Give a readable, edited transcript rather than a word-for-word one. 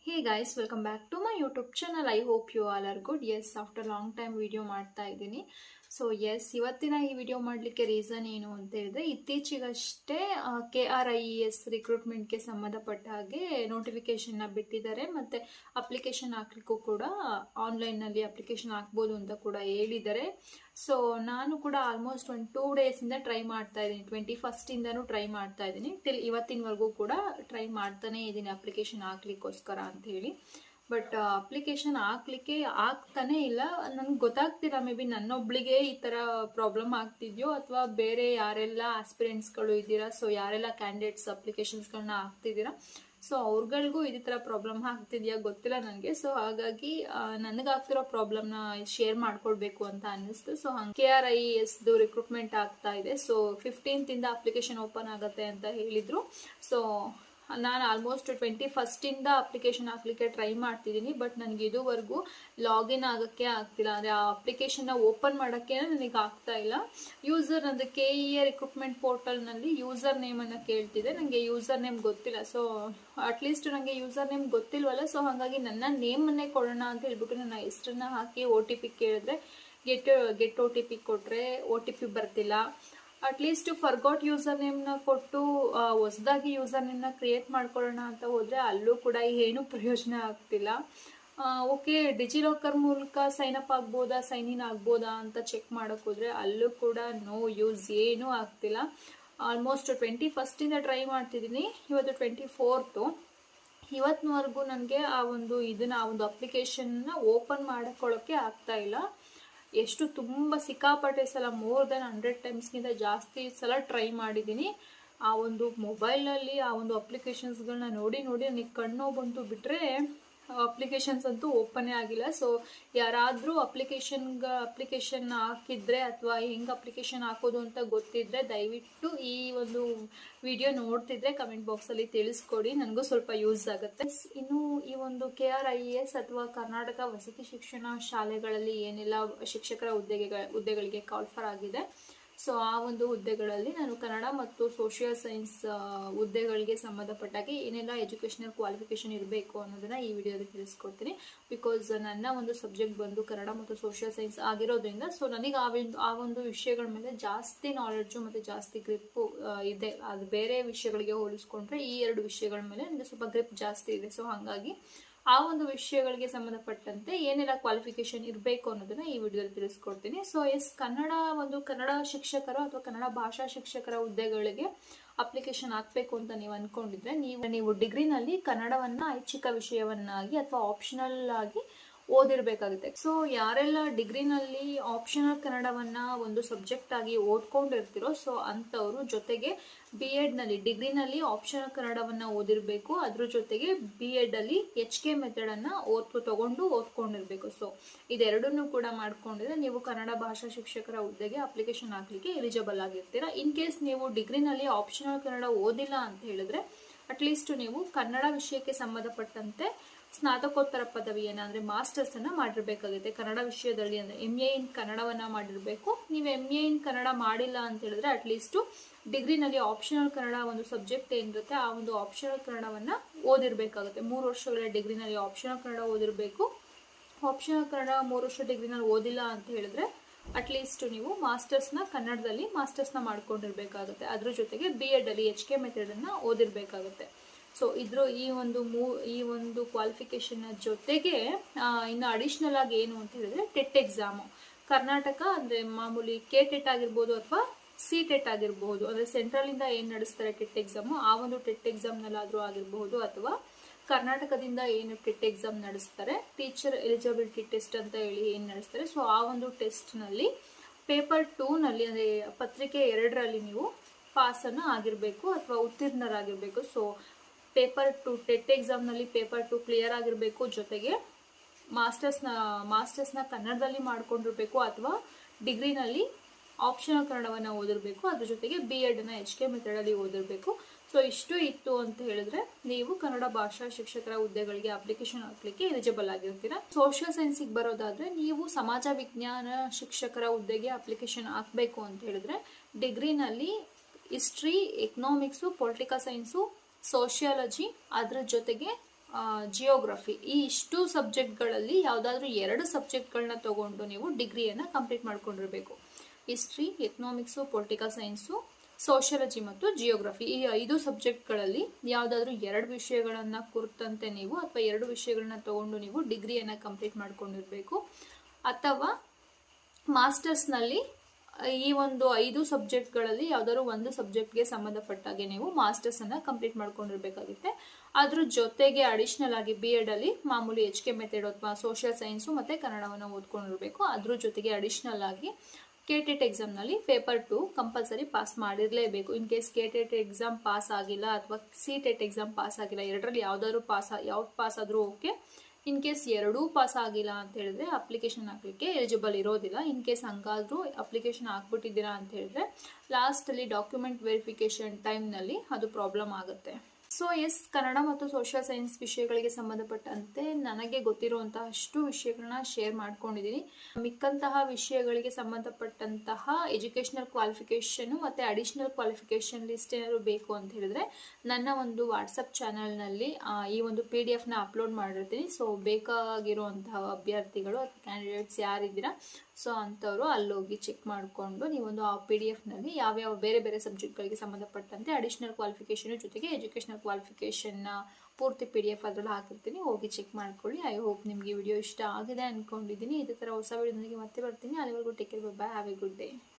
Hey guys, welcome back to my YouTube channel. I hope you all are good. Yes, after long time video ಮಾಡ್ತಾ ಇದ್ದೀನಿ. So S, ಇವತ್ತಿನ ಈ video ಮಾಡಲಿಕ್ಕೆ reason ಏನು ಅಂತ ಹೇಳಿದ್ರೆ, ಇತ್ತೀಚೆಗಷ್ಟೇ KRIES ರಿಕ್ರೂಟ್ಮೆಂಟ್ಗೆ ಸಂಬಂಧಪಟ್ಟ ಹಾಗೆ ನೋಟಿಫಿಕೇಶನ್ನ ಬಿಟ್ಟಿದ್ದಾರೆ. ಮತ್ತು ಅಪ್ಲಿಕೇಶನ್ ಹಾಕ್ಲಿಕ್ಕೂ ಕೂಡ ಆನ್ಲೈನ್ನಲ್ಲಿ ಅಪ್ಲಿಕೇಶನ್ ಹಾಕ್ಬೋದು ಅಂತ ಕೂಡ ಹೇಳಿದ್ದಾರೆ. ಸೊ ನಾನು ಕೂಡ ಆಲ್ಮೋಸ್ಟ್ ಒಂದು 2 ಡೇಸಿಂದ ಟ್ರೈ ಮಾಡ್ತಾ ಇದ್ದೀನಿ. 21st ಟ್ರೈ ಮಾಡ್ತಾ ಇದ್ದೀನಿ. ಟಿಲ್ ಇವತ್ತಿನವರೆಗೂ ಕೂಡ ಟ್ರೈ ಮಾಡ್ತಾನೆ ಇದ್ದೀನಿ ಅಪ್ಲಿಕೇಶನ್ ಹಾಕ್ಲಿಕ್ಕೋಸ್ಕರ ಅಂತ ಹೇಳಿ. ಬಟ್ ಅಪ್ಲಿಕೇಶನ್ ಹಾಕ್ಲಿಕ್ಕೆ ಆಗ್ತಾನೆ ಇಲ್ಲ. ನನಗೆ ಗೊತ್ತಾಗ್ತಿಲ್ಲ, ಮೇ ಬಿ ನನ್ನೊಬ್ಳಿಗೆ ಈ ಥರ ಪ್ರಾಬ್ಲಮ್ ಆಗ್ತಿದ್ಯೋ ಅಥವಾ ಬೇರೆ ಯಾರೆಲ್ಲ ಆಸ್ಪಿರೆಂಟ್ಸ್ಗಳು ಇದ್ದೀರಾ, ಸೊ ಯಾರೆಲ್ಲ ಕ್ಯಾಂಡಿಡೇಟ್ಸ್ ಅಪ್ಲಿಕೇಶನ್ಸ್ಗಳನ್ನ ಹಾಕ್ತಿದ್ದೀರಾ, ಸೊ ಅವ್ರಗಳಿಗೂ ಇದೇ ಥರ ಪ್ರಾಬ್ಲಮ್ ಆಗ್ತಿದ್ಯಾ ಗೊತ್ತಿಲ್ಲ ನನಗೆ. ಸೊ ಹಾಗಾಗಿ ನನಗಾಗ್ತಿರೋ ಪ್ರಾಬ್ಲಮ್ನ ಶೇರ್ ಮಾಡ್ಕೊಳ್ಬೇಕು ಅಂತ ಅನ್ನಿಸ್ತು. ಸೊ ಹಂಗೆ KRIES ರಿಕ್ರೂಟ್ಮೆಂಟ್ ಆಗ್ತಾ ಇದೆ. ಸೊ 15th ಅಪ್ಲಿಕೇಶನ್ ಓಪನ್ ಆಗುತ್ತೆ ಅಂತ ಹೇಳಿದ್ರು. ಸೊ ನಾನು ಆಲ್ಮೋಸ್ಟ್ 21st ಅಪ್ಲಿಕೇಶನ್ ಹಾಕ್ಲಿಕ್ಕೆ ಟ್ರೈ ಮಾಡ್ತಿದ್ದೀನಿ. ಬಟ್ ನನಗೆ ಇದುವರೆಗೂ ಲಾಗಿನ್ ಆಗೋಕ್ಕೆ ಆಗ್ತಿಲ್ಲ. ಅಂದರೆ ಆ ಅಪ್ಲಿಕೇಶನ್ನ ಓಪನ್ ಮಾಡೋಕ್ಕೆ ನನಗೆ ಆಗ್ತಾ ಇಲ್ಲ. ಯೂಸರ್ ಅಂದರೆ KEA ರಿಕ್ರೂಟ್ಮೆಂಟ್ ಪೋರ್ಟಲ್ನಲ್ಲಿ ಯೂಸರ್ ನೇಮನ್ನು ಕೇಳ್ತಿದೆ. ನನಗೆ ಯೂಸರ್ ನೇಮ್ ಗೊತ್ತಿಲ್ಲ. ಸೊ ಅಟ್ಲೀಸ್ಟ್ ನನಗೆ ಯೂಸರ್ ನೇಮ್ ಗೊತ್ತಿಲ್ವಲ್ಲ. ಸೊ ಹಾಗಾಗಿ ನನ್ನ ನೇಮನ್ನೇ ಕೊಡೋಣ ಅಂತ ಹೇಳ್ಬಿಟ್ಟು ನನ್ನ ಹೆಸರನ್ನ ಹಾಕಿ OTP ಕೇಳಿದ್ರೆ ಗೆಟ್ OTP ಕೊಟ್ಟರೆ OTP ಬರ್ತಿಲ್ಲ. ಅಟ್ಲೀಸ್ಟ್ ಫರ್ಗಾಟ್ ಯೂಸರ್ ನೇಮ್ನ ಕೊಟ್ಟು ಹೊಸದಾಗಿ ಯೂಸರ್ ನೇಮ್ನ ಕ್ರಿಯೇಟ್ ಮಾಡ್ಕೊಳ್ಳೋಣ ಅಂತ ಹೋದರೆ ಅಲ್ಲೂ ಕೂಡ ಏನೂ ಪ್ರಯೋಜನ ಆಗ್ತಿಲ್ಲ. ಓಕೆ, ಡಿಜಿಲಾಕರ್ ಮೂಲಕ ಸೈನ್ ಅಪ್ ಆಗ್ಬೋದಾ, ಸೈನ್ ಇನ್ ಆಗ್ಬೋದಾ ಅಂತ ಚೆಕ್ ಮಾಡೋಕೆ ಹೋದರೆ ಅಲ್ಲೂ ಕೂಡ ನೋ ಯೂಸ್, ಏನೂ ಆಗ್ತಿಲ್ಲ. ಆಲ್ಮೋಸ್ಟ್ 21st ಟ್ರೈ ಮಾಡ್ತಿದ್ದೀನಿ. ಇವತ್ತು 24th. ಇವತ್ತಿನವರೆಗೂ ನನಗೆ ಆ ಒಂದು ಅಪ್ಲಿಕೇಶನ್ನ ಓಪನ್ ಮಾಡ್ಕೊಳ್ಳೋಕ್ಕೆ ಆಗ್ತಾ ಇಲ್ಲ. ಎಷ್ಟು ತುಂಬ ಸಿಕ್ಕಾಪಟ್ಟೆ ಸಲ, ಮೋರ್ ದೆನ್ 100 ಟೈಮ್ಸ್ಗಿಂತ ಜಾಸ್ತಿ ಸಲ ಟ್ರೈ ಮಾಡಿದ್ದೀನಿ. ಆ ಒಂದು ಮೊಬೈಲಲ್ಲಿ ಆ ಒಂದು ಅಪ್ಲಿಕೇಶನ್ಸ್ಗಳನ್ನ ನೋಡಿ ನನಗೆ ಕಣ್ಣು ಬಂತು ಬಿಟ್ಟರೆ ಅಪ್ಲಿಕೇಶನ್ಸ್ ಅಂತೂ ಓಪನ್ನೇ ಆಗಿಲ್ಲ. ಸೊ ಯಾರಾದರೂ ಅಪ್ಲಿಕೇಶನ್ ಹಾಕಿದ್ರೆ ಅಥವಾ ಹೆಂಗೆ ಅಪ್ಲಿಕೇಶನ್ ಹಾಕೋದು ಅಂತ ಗೊತ್ತಿದ್ರೆ ದಯವಿಟ್ಟು ಈ ಒಂದು ವಿಡಿಯೋ ನೋಡ್ತಿದ್ರೆ ಕಮೆಂಟ್ ಬಾಕ್ಸಲ್ಲಿ ತಿಳಿಸ್ಕೊಡಿ, ನನಗೂ ಸ್ವಲ್ಪ ಯೂಸ್ ಆಗುತ್ತೆ. ಇನ್ನು ಈ ಒಂದು KRIES ಅಥವಾ ಕರ್ನಾಟಕ ವಸತಿ ಶಿಕ್ಷಣ ಶಾಲೆಗಳಲ್ಲಿ ಏನೆಲ್ಲ ಶಿಕ್ಷಕರ ಹುದ್ದೆಗಳಿಗೆ ಕಾಲ್ಫರ್ ಆಗಿದೆ, ಸೊ ಆ ಒಂದು ಹುದ್ದೆಗಳಲ್ಲಿ ನಾನು ಕನ್ನಡ ಮತ್ತು ಸೋಷಿಯಲ್ ಸೈನ್ಸ್ ಹುದ್ದೆಗಳಿಗೆ ಸಂಬಂಧಪಟ್ಟಾಗೆ ಏನೆಲ್ಲ ಎಜುಕೇಷನಲ್ ಕ್ವಾಲಿಫಿಕೇಶನ್ ಇರಬೇಕು ಅನ್ನೋದನ್ನ ಈ ವಿಡಿಯೋದಲ್ಲಿ ತಿಳಿಸ್ಕೊಡ್ತೀನಿ. ಬಿಕಾಸ್ ನನ್ನ ಒಂದು ಸಬ್ಜೆಕ್ಟ್ ಬಂದು ಕನ್ನಡ ಮತ್ತು ಸೋಷಿಯಲ್ ಸೈನ್ಸ್ ಆಗಿರೋದ್ರಿಂದ ಸೊ ನನಗೆ ಆ ಒಂದು ವಿಷಯಗಳ ಮೇಲೆ ಜಾಸ್ತಿ ನಾಲೆಡ್ಜು ಮತ್ತು ಜಾಸ್ತಿ ಗ್ರಿಪ್ಪು ಇದೆ. ಅದು ಬೇರೆ ವಿಷಯಗಳಿಗೆ ಹೋಲಿಸ್ಕೊಂಡ್ರೆ ಈ 2 ವಿಷಯಗಳ ಮೇಲೆ ನನಗೆ ಸ್ವಲ್ಪ ಗ್ರಿಪ್ ಜಾಸ್ತಿ ಇದೆ. ಸೊ ಹಾಗಾಗಿ ಆ ಒಂದು ವಿಷಯಗಳಿಗೆ ಸಂಬಂಧಪಟ್ಟಂತೆ ಏನೆಲ್ಲ ಕ್ವಾಲಿಫಿಕೇಶನ್ ಇರಬೇಕು ಅನ್ನೋದನ್ನ ಈ ವಿಡಿಯೋದಲ್ಲಿ ತಿಳಿಸ್ಕೊಡ್ತೀನಿ. ಸೊ ಕನ್ನಡ ಶಿಕ್ಷಕರು ಅಥವಾ ಕನ್ನಡ ಭಾಷಾ ಶಿಕ್ಷಕರ ಹುದ್ದೆಗಳಿಗೆ ಅಪ್ಲಿಕೇಶನ್ ಹಾಕಬೇಕು ಅಂತ ನೀವು ಅನ್ಕೊಂಡಿದ್ರೆ ನೀವು ಡಿಗ್ರಿನಲ್ಲಿ ಕನ್ನಡವನ್ನ ಐಚ್ಛಿಕ ವಿಷಯವನ್ನಾಗಿ ಅಥವಾ ಆಪ್ಷನಲ್ ಆಗಿ ಓದಿರ್ಬೇಕಾಗುತ್ತೆ. ಸೊ ಯಾರೆಲ್ಲ ಡಿಗ್ರಿನಲ್ಲಿ ಆಪ್ಷನಲ್ ಕನ್ನಡವನ್ನ ಒಂದು ಸಬ್ಜೆಕ್ಟ್ ಆಗಿ ಓದ್ಕೊಂಡಿರ್ತಿರೋ ಸೊ ಅಂಥವ್ರು ಜೊತೆಗೆ BEd ನಲ್ಲಿ ಡಿಗ್ರಿನಲ್ಲಿ ಆಪ್ಷನಲ್ ಕನ್ನಡವನ್ನ ಓದಿರ್ಬೇಕು. ಅದ್ರ ಜೊತೆಗೆ BEd ಅಲ್ಲಿ HK ಮೆಥಡನ್ನ ತಗೊಂಡು ಓದ್ಕೊಂಡಿರ್ಬೇಕು. ಸೊ ಇದೆರಡನ್ನೂ ಕೂಡ ಮಾಡ್ಕೊಂಡಿದ್ರೆ ನೀವು ಕನ್ನಡ ಭಾಷಾ ಶಿಕ್ಷಕರ ಹುದ್ದೆಗೆ ಅಪ್ಲಿಕೇಶನ್ ಹಾಕ್ಲಿಕ್ಕೆ ಎಲಿಜಿಬಲ್ ಆಗಿರ್ತೀರಾ. ಇನ್ ಕೇಸ್ ನೀವು ಡಿಗ್ರಿನಲ್ಲಿ ಆಪ್ಷನಲ್ ಕನ್ನಡ ಓದಿಲ್ಲ ಅಂತ ಹೇಳಿದ್ರೆ ಅಟ್ಲೀಸ್ಟ್ ನೀವು ಕನ್ನಡ ವಿಷಯಕ್ಕೆ ಸಂಬಂಧಪಟ್ಟಂತೆ ಸ್ನಾತಕೋತ್ತರ ಪದವಿಯನ್ನ ಅಂದರೆ ಮಾಸ್ಟರ್ಸ್ ಅನ್ನ ಮಾಡಿರ್ಬೇಕಾಗುತ್ತೆ ಕನ್ನಡ ವಿಷಯದಲ್ಲಿ. ಅಂದರೆ MA ಇನ್ ಕನ್ನಡವನ್ನ ಮಾಡಿರ್ಬೇಕು. ನೀವು MA ಇನ್ ಕನ್ನಡ ಮಾಡಿಲ್ಲ ಅಂತ ಹೇಳಿದ್ರೆ ಅಟ್ಲೀಸ್ಟ್ ಡಿಗ್ರಿನಲ್ಲಿ ಆಪ್ಷನಲ್ ಕನ್ನಡ ಒಂದು ಸಬ್ಜೆಕ್ಟ್ ಏನಿರುತ್ತೆ ಆ ಒಂದು ಆಪ್ಷನಲ್ ಕನ್ನಡವನ್ನ ಓದಿರ್ಬೇಕಾಗುತ್ತೆ. 3 ವರ್ಷಗಳ ಡಿಗ್ರಿನಲ್ಲಿ ಆಪ್ಷನಲ್ ಕನ್ನಡ ಓದಿರ್ಬೇಕು. ಆಪ್ಷನಲ್ ಕನ್ನಡ 3 ವರ್ಷ ಡಿಗ್ರಿನಲ್ಲಿ ಓದಿಲ್ಲ ಅಂತ ಹೇಳಿದ್ರೆ ಅಟ್ಲೀಸ್ಟ್ ನೀವು ಮಾಸ್ಟರ್ಸ್ನ ಕನ್ನಡದಲ್ಲಿ ಮಾಸ್ಟರ್ಸ್ನ ಮಾಡ್ಕೊಂಡಿರ್ಬೇಕಾಗುತ್ತೆ. ಅದ್ರ ಜೊತೆಗೆ BEd ಅಲ್ಲಿ HK ಮೆಥಡನ್ನ ಓದಿರ್ಬೇಕಾಗುತ್ತೆ. ಸೊ ಈ ಒಂದು ಕ್ವಾಲಿಫಿಕೇಶನ್ ಜೊತೆಗೆ ಇನ್ನು ಅಡಿಷ್ನಲ್ ಆಗಿ ಏನು ಅಂತ ಹೇಳಿದ್ರೆ ಟೆಟ್ ಎಕ್ಸಾಮು ಕರ್ನಾಟಕ ಅಂದರೆ ಮಾಮೂಲಿ KTET ಆಗಿರ್ಬೋದು ಅಥವಾ CTET ಆಗಿರಬಹುದು. ಅಂದರೆ ಸೆಂಟ್ರಲಿಂದ ಏನು ನಡೆಸ್ತಾರೆ ಟೆಟ್ ಎಕ್ಸಾಮು ಆ ಒಂದು ಟೆಟ್ ಎಕ್ಸಾಮ್ನಲ್ಲಾದರೂ ಆಗಿರಬಹುದು ಅಥವಾ ಕರ್ನಾಟಕದಿಂದ ಏನು ಟೆಟ್ ಎಕ್ಸಾಮ್ ನಡೆಸ್ತಾರೆ ಟೀಚರ್ ಎಲಿಜಿಬಿಲಿಟಿ ಟೆಸ್ಟ್ ಅಂತ ಹೇಳಿ ಏನು ನಡೆಸ್ತಾರೆ ಸೊ ಆ ಒಂದು ಟೆಸ್ಟ್ನಲ್ಲಿ ಪೇಪರ್ 2ನಲ್ಲಿ ಅಂದರೆ ಪತ್ರಿಕೆ 2ರಲ್ಲಿ ನೀವು ಪಾಸನ್ನು ಆಗಿರಬೇಕು ಅಥವಾ ಉತ್ತೀರ್ಣರಾಗಿರಬೇಕು. ಸೊ ಪೇಪರ್ 2 ಟೆಟ್ ಎಕ್ಸಾಮ್ನಲ್ಲಿ ಪೇಪರ್ 2 ಕ್ಲಿಯರ್ ಆಗಿರಬೇಕು. ಜೊತೆಗೆ ಮಾಸ್ಟರ್ಸ್ನ ಕನ್ನಡದಲ್ಲಿ ಮಾಡ್ಕೊಂಡಿರ್ಬೇಕು ಅಥವಾ ಡಿಗ್ರಿನಲ್ಲಿ ಆಪ್ಷನಲ್ ಕನ್ನಡವನ್ನು ಓದಿರಬೇಕು. ಅದ್ರ ಜೊತೆಗೆ BEdನ HK ಮೆಥಡಲ್ಲಿ ಓದಿರಬೇಕು. ಸೊ ಇಷ್ಟು ಇತ್ತು ಅಂತ ಹೇಳಿದ್ರೆ ನೀವು ಕನ್ನಡ ಭಾಷಾ ಶಿಕ್ಷಕರ ಹುದ್ದೆಗಳಿಗೆ ಅಪ್ಲಿಕೇಶನ್ ಹಾಕ್ಲಿಕ್ಕೆ ಎಲಿಜಿಬಲ್ ಆಗಿರ್ತೀರಾ. ಸೋಷಿಯಲ್ ಸೈನ್ಸಿಗೆ ಬರೋದಾದ್ರೆ ನೀವು ಸಮಾಜ ವಿಜ್ಞಾನ ಶಿಕ್ಷಕರ ಹುದ್ದೆಗೆ ಅಪ್ಲಿಕೇಶನ್ ಹಾಕಬೇಕು ಅಂತ ಹೇಳಿದ್ರೆ ಡಿಗ್ರಿನಲ್ಲಿ history, economics, political science, sociology, ಅದ್ರ ಜೊತೆಗೆ ಜಿಯೋಗ್ರಫಿ, ಈ ಇಷ್ಟು ಸಬ್ಜೆಕ್ಟ್ಗಳಲ್ಲಿ ಯಾವುದಾದ್ರೂ 2 ಸಬ್ಜೆಕ್ಟ್ಗಳನ್ನ ತಗೊಂಡು ನೀವು ಡಿಗ್ರಿಯನ್ನು ಕಂಪ್ಲೀಟ್ ಮಾಡ್ಕೊಂಡಿರಬೇಕು. History, economics, political science, sociology ಮತ್ತು ಜಿಯೋಗ್ರಫಿ, ಈ 5 ಸಬ್ಜೆಕ್ಟ್ಗಳಲ್ಲಿ ಯಾವುದಾದ್ರೂ 2 ವಿಷಯಗಳನ್ನು ಕುರಿತಂತೆ ನೀವು ಅಥವಾ 2 ವಿಷಯಗಳನ್ನ ತಗೊಂಡು ನೀವು ಡಿಗ್ರಿಯನ್ನು ಕಂಪ್ಲೀಟ್ ಮಾಡ್ಕೊಂಡಿರಬೇಕು. ಅಥವಾ ಮಾಸ್ಟರ್ಸ್ನಲ್ಲಿ ಈ ಒಂದು 5 ಸಬ್ಜೆಕ್ಟ್ಗಳಲ್ಲಿ ಯಾವುದಾದ್ರು ಒಂದು ಸಬ್ಜೆಕ್ಟ್ಗೆ ಸಂಬಂಧಪಟ್ಟಾಗೆ ನೀವು ಮಾಸ್ಟರ್ಸನ್ನು ಕಂಪ್ಲೀಟ್ ಮಾಡ್ಕೊಂಡಿರ್ಬೇಕಾಗುತ್ತೆ. ಅದ್ರ ಜೊತೆಗೆ ಅಡಿಷ್ನಲ್ ಆಗಿ BEd ಅಲ್ಲಿ ಮಾಮೂಲಿ HK ಮೆಥಡ್ ಅಥವಾ ಸೋಷಿಯಲ್ ಸೈನ್ಸು ಮತ್ತು ಕನ್ನಡವನ್ನು ಓದ್ಕೊಂಡಿರಬೇಕು. ಅದ್ರ ಜೊತೆಗೆ ಅಡಿಷ್ನಲ್ ಆಗಿ KTET ಎಕ್ಸಾಮ್ನಲ್ಲಿ ಪೇಪರ್ 2 ಕಂಪಲ್ಸರಿ ಪಾಸ್ ಮಾಡಿರಲೇಬೇಕು. In case KTET exam pass ಆಗಿಲ್ಲ ಅಥವಾ CTET ಎಕ್ಸಾಮ್ ಪಾಸ್ ಆಗಿಲ್ಲ, ಎರಡರಲ್ಲಿ ಯಾವ್ದು ಪಾಸ್ ಆದರೂ ಓಕೆ. ಇನ್ ಕೇಸ್ ಎರಡೂ ಪಾಸ್ ಆಗಿಲ್ಲ ಅಂತ ಹೇಳಿದ್ರೆ ಅಪ್ಲಿಕೇಶನ್ ಹಾಕಲಿಕ್ಕೆ ಎಲಿಜಿಬಲ್ ಇರೋದಿಲ್ಲ. ಇನ್ ಕೇಸ್ ಹಂಗಾದ್ರೂ ಅಪ್ಲಿಕೇಶನ್ ಹಾಕ್ಬಿಟ್ಟಿದ್ದೀರಾ ಅಂತ ಹೇಳಿದ್ರೆ ಲಾಸ್ಟಲ್ಲಿ ಡಾಕ್ಯುಮೆಂಟ್ ವೆರಿಫಿಕೇಶನ್ ಟೈಮ್ನಲ್ಲಿ ಅದು ಪ್ರಾಬ್ಲಮ್ ಆಗುತ್ತೆ. ಸೊ ಎಸ್, ಕನ್ನಡ ಮತ್ತು ಸೋಷಿಯಲ್ ಸೈನ್ಸ್ ವಿಷಯಗಳಿಗೆ ಸಂಬಂಧಪಟ್ಟಂತೆ ನನಗೆ ಗೊತ್ತಿರುವಂತಹ ಅಷ್ಟು ವಿಷಯಗಳನ್ನ ಶೇರ್ ಮಾಡ್ಕೊಂಡಿದ್ದೀನಿ. ಮಿಕ್ಕಂತಹ ವಿಷಯಗಳಿಗೆ ಸಂಬಂಧಪಟ್ಟಂತಹ ಎಜುಕೇಷನಲ್ ಕ್ವಾಲಿಫಿಕೇಷನು ಮತ್ತು ಅಡಿಷ್ನಲ್ ಕ್ವಾಲಿಫಿಕೇಷನ್ ಲಿಸ್ಟ್ ಏನಾದ್ರು ಬೇಕು ಅಂತ ಹೇಳಿದ್ರೆ ನನ್ನ ಒಂದು ವಾಟ್ಸಪ್ ಚಾನಲ್ನಲ್ಲಿ ಈ ಒಂದು PDF ಅಪ್ಲೋಡ್ ಮಾಡಿರ್ತೀನಿ. ಸೊ ಬೇಕಾಗಿರುವಂತಹ ಅಭ್ಯರ್ಥಿಗಳು ಅಥವಾ ಕ್ಯಾಂಡಿಡೇಟ್ಸ್ ಯಾರಿದ್ದೀರಾ ಸೊ ಅಂಥವರು ಅಲ್ಲೋಗಿ ಚೆಕ್ ಮಾಡಿಕೊಂಡು ನೀವೊಂದು ಆ PDF ಯಾವ್ಯಾವ ಬೇರೆ ಬೇರೆ ಸಬ್ಜೆಕ್ಟ್ಗಳಿಗೆ ಸಂಬಂಧಪಟ್ಟಂತೆ ಅಡಿಷ್ನಲ್ ಕ್ವಾಲಿಫಿಕೇಷನ್ ಜೊತೆಗೆ ಎಜುಕೇಷನಲ್ ಕ್ವಾಲಿಫಿಕೇಷನ್ನ ಪೂರ್ತಿ PDF ಅದರಲ್ಲಿ ಹಾಕಿರ್ತೀನಿ, ಹೋಗಿ ಚೆಕ್ ಮಾಡ್ಕೊಳ್ಳಿ. ಐ ಹೋಪ್ ನಿಮಗೆ ವಿಡಿಯೋ ಇಷ್ಟ ಆಗಿದೆ ಅಂದ್ಕೊಂಡಿದ್ದೀನಿ. ಇದೇ ಥರ ಹೊಸ ವಿಡಿಯೋದೊಂದಿಗೆ ಮತ್ತೆ ಬರ್ತೀನಿ. ಅಲ್ಲಿವರೆಗೂ take care, by, have A good day.